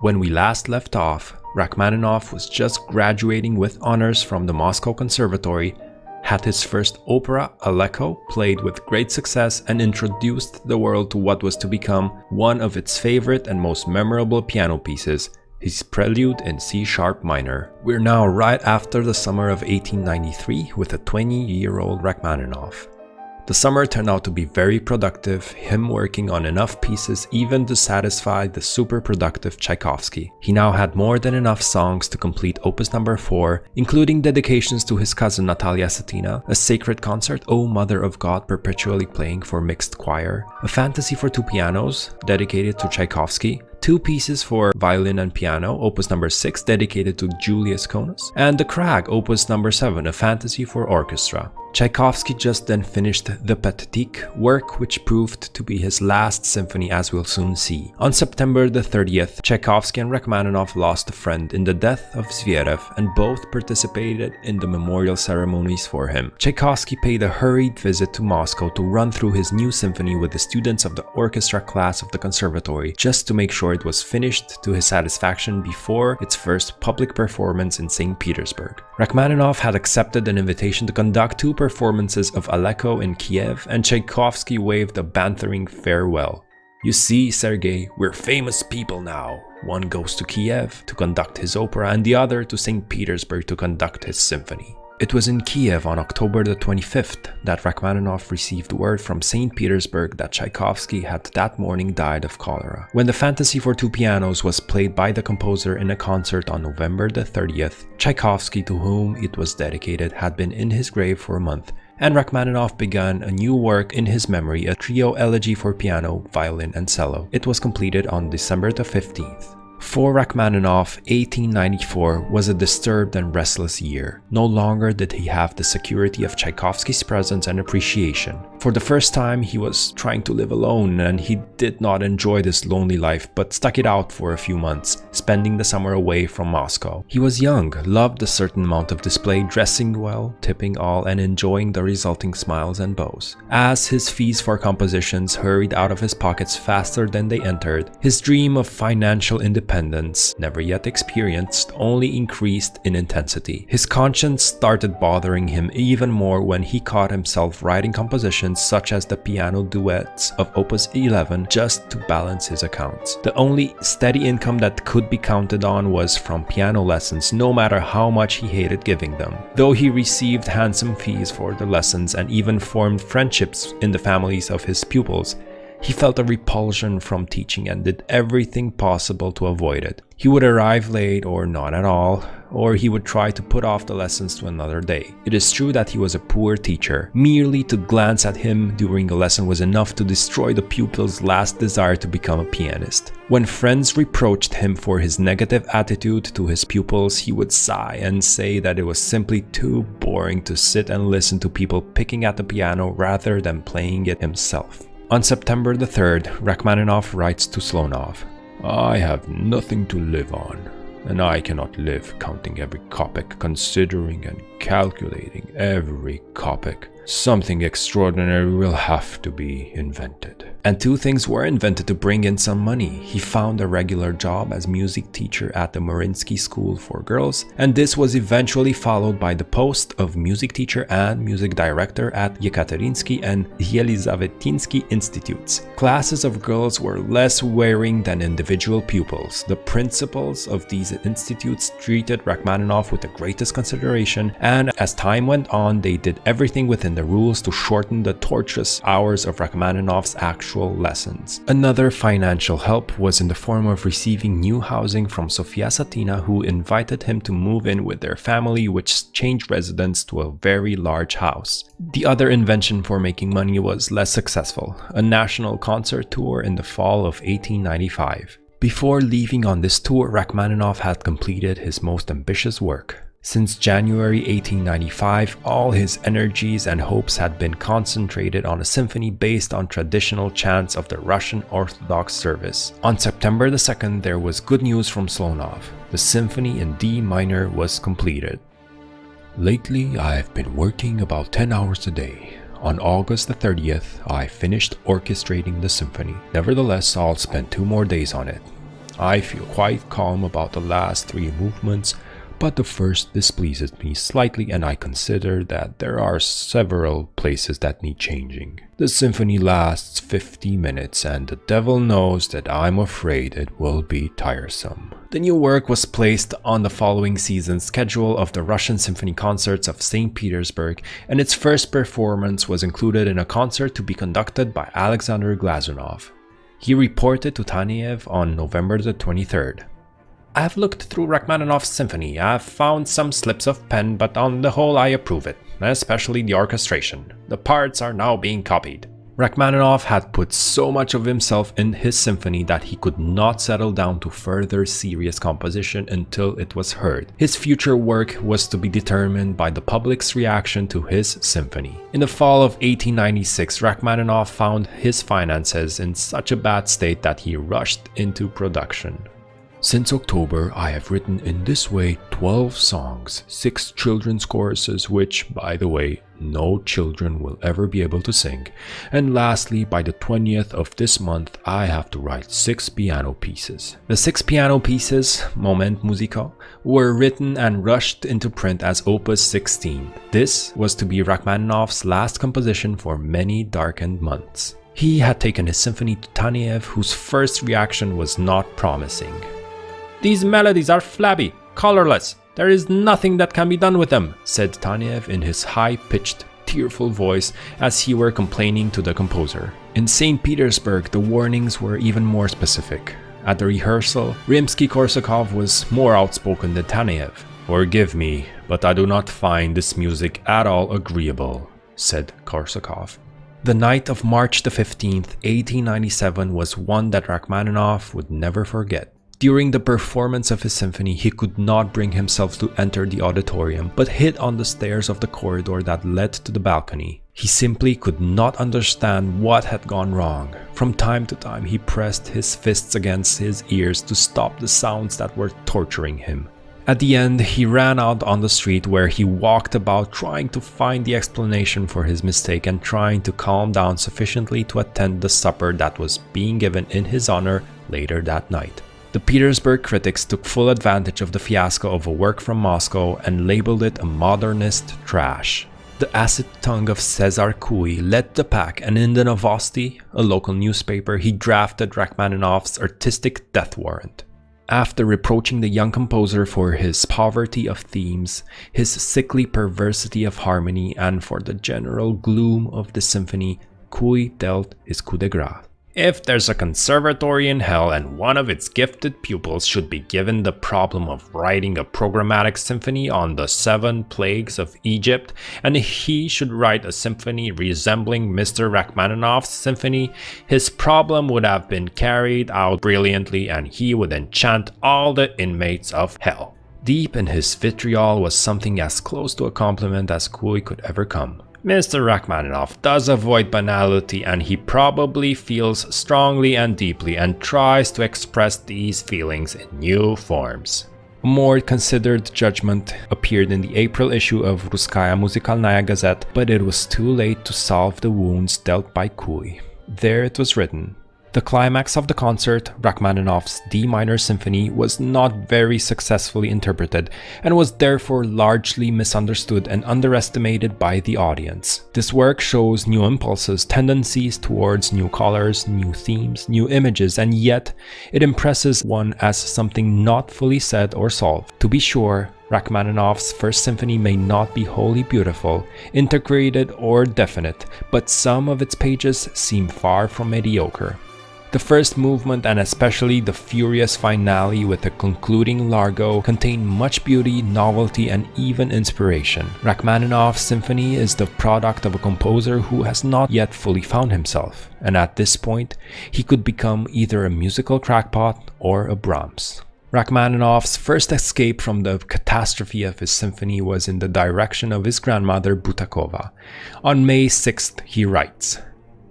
When we last left off, Rachmaninoff was just graduating with honors from the Moscow Conservatory, had his first opera, Aleko, played with great success and introduced the world to what was to become one of its favorite and most memorable piano pieces, his Prelude in C-sharp minor. We're now right after the summer of 1893 with a 20-year-old Rachmaninoff. The summer turned out to be very productive, him working on enough pieces even to satisfy the super productive Tchaikovsky. He now had more than enough songs to complete Opus No. 4, including dedications to his cousin Natalia Satina, a sacred concert, O Mother of God perpetually playing for mixed choir, a fantasy for two pianos, dedicated to Tchaikovsky, two pieces for violin and piano, Opus No. 6 dedicated to Julius Konus, and The Crag, Opus No. 7, a fantasy for orchestra. Tchaikovsky just then finished the Pathetique, work which proved to be his last symphony, as we'll soon see. On September the 30th, Tchaikovsky and Rachmaninoff lost a friend in the death of Zverev, and both participated in the memorial ceremonies for him. Tchaikovsky paid a hurried visit to Moscow to run through his new symphony with the students of the orchestra class of the conservatory, just to make sure it was finished to his satisfaction before its first public performance in St. Petersburg. Rachmaninoff had accepted an invitation to conduct two performances of Aleko in Kiev, and Tchaikovsky waved a bantering farewell. "You see, Sergei, we're famous people now. One goes to Kiev to conduct his opera and the other to St. Petersburg to conduct his symphony." It was in Kiev on October the 25th that Rachmaninoff received word from St. Petersburg that Tchaikovsky had that morning died of cholera. When the Fantasy for Two Pianos was played by the composer in a concert on November the 30th, Tchaikovsky, to whom it was dedicated, had been in his grave for a month, and Rachmaninoff began a new work in his memory, a trio elegy for piano, violin, and cello. It was completed on December the 15th. For Rachmaninoff, 1894 was a disturbed and restless year. No longer did he have the security of Tchaikovsky's presence and appreciation. For the first time, he was trying to live alone, and he did not enjoy this lonely life, but stuck it out for a few months, spending the summer away from Moscow. He was young, loved a certain amount of display, dressing well, tipping all, and enjoying the resulting smiles and bows. As his fees for compositions hurried out of his pockets faster than they entered, his dream of financial independence, never yet experienced, only increased in intensity. His conscience started bothering him even more when he caught himself writing compositions such as the piano duets of Opus 11 just to balance his accounts. The only steady income that could be counted on was from piano lessons, no matter how much he hated giving them. Though he received handsome fees for the lessons and even formed friendships in the families of his pupils, he felt a repulsion from teaching and did everything possible to avoid it. He would arrive late or not at all, or he would try to put off the lessons to another day. It is true that he was a poor teacher. Merely to glance at him during a lesson was enough to destroy the pupil's last desire to become a pianist. When friends reproached him for his negative attitude to his pupils, he would sigh and say that it was simply too boring to sit and listen to people picking at the piano rather than playing it himself. On September the 3rd, Rachmaninoff writes to Slonov, "I have nothing to live on, and I cannot live counting every kopeck, considering and calculating every kopeck. Something extraordinary will have to be invented." And two things were invented to bring in some money. He found a regular job as music teacher at the Mariinsky School for Girls, and this was eventually followed by the post of music teacher and music director at Yekaterinsky and Yelizavetinsky Institutes. Classes of girls were less wearing than individual pupils. The principals of these institutes treated Rachmaninoff with the greatest consideration, and as time went on, they did everything within the rules to shorten the torturous hours of Rachmaninoff's actual lessons. Another financial help was in the form of receiving new housing from Sofia Satina, who invited him to move in with their family, which changed residence to a very large house. The other invention for making money was less successful, a national concert tour in the fall of 1895. Before leaving on this tour, Rachmaninoff had completed his most ambitious work. Since January 1895, all his energies and hopes had been concentrated on a symphony based on traditional chants of the Russian Orthodox service. On September the 2nd, there was good news from Slonov. The symphony in D minor was completed. "Lately, I have been working about 10 hours a day. On August the 30th, I finished orchestrating the symphony. Nevertheless, I'll spend 2 more days on it. I feel quite calm about the last 3 movements, but the first displeases me slightly and I consider that there are several places that need changing. The symphony lasts 50 minutes and the devil knows that I'm afraid it will be tiresome. The new work was placed on the following season's schedule of the Russian Symphony Concerts of St. Petersburg, and its first performance was included in a concert to be conducted by Alexander Glazunov. He reported to Taneyev on November the 23rd. I have looked through Rachmaninoff's symphony. I have found some slips of pen, but on the whole I approve it, especially the orchestration. The parts are now being copied. Rachmaninoff had put so much of himself in his symphony that he could not settle down to further serious composition until it was heard. His future work was to be determined by the public's reaction to his symphony. In the fall of 1896, Rachmaninoff found his finances in such a bad state that he rushed into production. Since October, I have written in this way 12 songs, 6 children's choruses, which, by the way, no children will ever be able to sing. And lastly, by the 20th of this month, I have to write 6 piano pieces. The 6 piano pieces, Moment Musical, were written and rushed into print as Opus 16. This was to be Rachmaninoff's last composition for many darkened months. He had taken his symphony to Taneyev, whose first reaction was not promising. "These melodies are flabby, colorless. There is nothing that can be done with them," said Taneyev in his high-pitched, tearful voice as he were complaining to the composer. In St. Petersburg, the warnings were even more specific. At the rehearsal, Rimsky-Korsakov was more outspoken than Taneyev. "Forgive me, but I do not find this music at all agreeable," said Korsakov. The night of March the 15th, 1897 was one that Rachmaninoff would never forget. During the performance of his symphony, he could not bring himself to enter the auditorium, but hid on the stairs of the corridor that led to the balcony. He simply could not understand what had gone wrong. From time to time, he pressed his fists against his ears to stop the sounds that were torturing him. At the end, he ran out on the street where he walked about trying to find the explanation for his mistake and trying to calm down sufficiently to attend the supper that was being given in his honor later that night. The Petersburg critics took full advantage of the fiasco of a work from Moscow and labeled it a modernist trash. The acid tongue of Cesar Cui led the pack, and in the Novosti, a local newspaper, he drafted Rachmaninoff's artistic death warrant. After reproaching the young composer for his poverty of themes, his sickly perversity of harmony, and for the general gloom of the symphony, Cui dealt his coup de grace. "If there's a conservatory in hell and one of its gifted pupils should be given the problem of writing a programmatic symphony on the 7 plagues of Egypt, and he should write a symphony resembling Mr. Rachmaninoff's symphony, his problem would have been carried out brilliantly and he would enchant all the inmates of hell." Deep in his vitriol was something as close to a compliment as Cui could ever come. Mr. Rachmaninoff does avoid banality, and he probably feels strongly and deeply and tries to express these feelings in new forms. A more considered judgment appeared in the April issue of Russkaya Muzikalnaya Gazette, but it was too late to salve the wounds dealt by Cui. There it was written: "The climax of the concert, Rachmaninoff's D minor symphony, was not very successfully interpreted and was therefore largely misunderstood and underestimated by the audience. This work shows new impulses, tendencies towards new colors, new themes, new images, and yet it impresses one as something not fully said or solved. To be sure, Rachmaninoff's First Symphony may not be wholly beautiful, integrated, or definite, but some of its pages seem far from mediocre. The first movement, and especially the furious finale with the concluding largo, contain much beauty, novelty, and even inspiration. Rachmaninoff's symphony is the product of a composer who has not yet fully found himself, and at this point, he could become either a musical crackpot or a Brahms." Rachmaninoff's first escape from the catastrophe of his symphony was in the direction of his grandmother Butakova. On May 6th, he writes,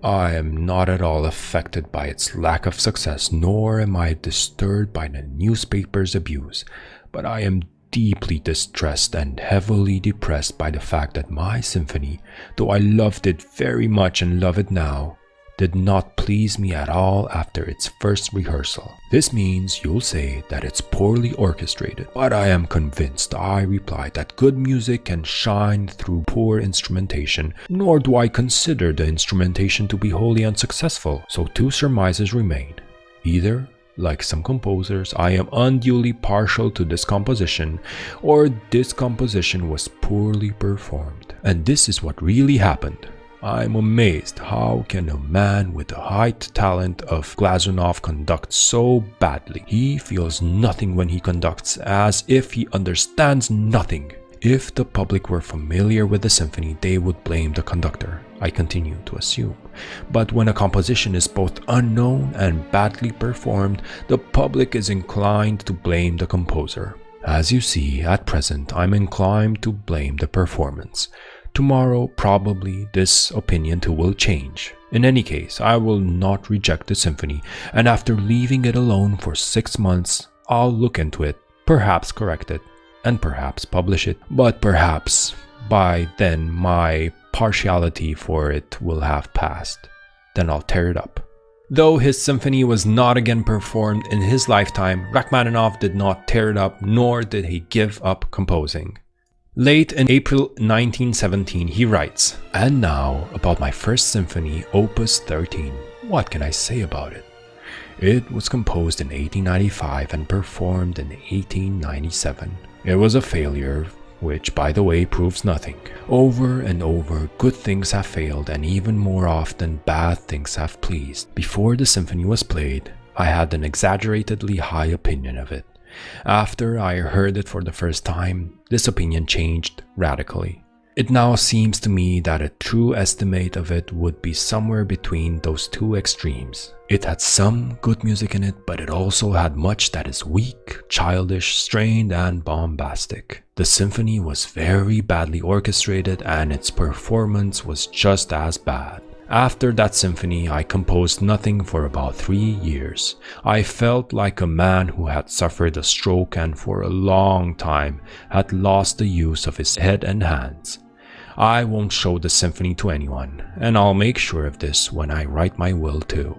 "I am not at all affected by its lack of success, nor am I disturbed by the newspaper's abuse, but I am deeply distressed and heavily depressed by the fact that my symphony, though I loved it very much and love it now, did not please me at all after its first rehearsal. This means you'll say that it's poorly orchestrated, but I am convinced, I replied, that good music can shine through poor instrumentation, nor do I consider the instrumentation to be wholly unsuccessful. So two surmises remain. Either, like some composers, I am unduly partial to this composition, or this composition was poorly performed. And this is what really happened. I'm amazed how can a man with the height talent of Glazunov conduct so badly. He feels nothing when he conducts, as if he understands nothing. If the public were familiar with the symphony, they would blame the conductor, I continue to assume. But when a composition is both unknown and badly performed, the public is inclined to blame the composer. As you see, at present, I'm inclined to blame the performance. Tomorrow, probably, this opinion too will change. In any case, I will not reject the symphony, and after leaving it alone for 6 months, I'll look into it, perhaps correct it, and perhaps publish it. But perhaps by then my partiality for it will have passed. Then I'll tear it up. Though his symphony was not again performed in his lifetime, Rachmaninoff did not tear it up, nor did he give up composing. Late in April 1917, he writes, "And now about my first symphony, Opus 13. What can I say about it? It was composed in 1895 and performed in 1897. It was a failure, which, by the way, proves nothing. Over and over, good things have failed, and even more often, bad things have pleased. Before the symphony was played, I had an exaggeratedly high opinion of it. After I heard it for the first time, this opinion changed radically. It now seems to me that a true estimate of it would be somewhere between those two extremes. It had some good music in it, but it also had much that is weak, childish, strained, and bombastic. The symphony was very badly orchestrated, and its performance was just as bad. After that symphony, I composed nothing for about 3 years. I felt like a man who had suffered a stroke and for a long time had lost the use of his head and hands. I won't show the symphony to anyone, and I'll make sure of this when I write my will too."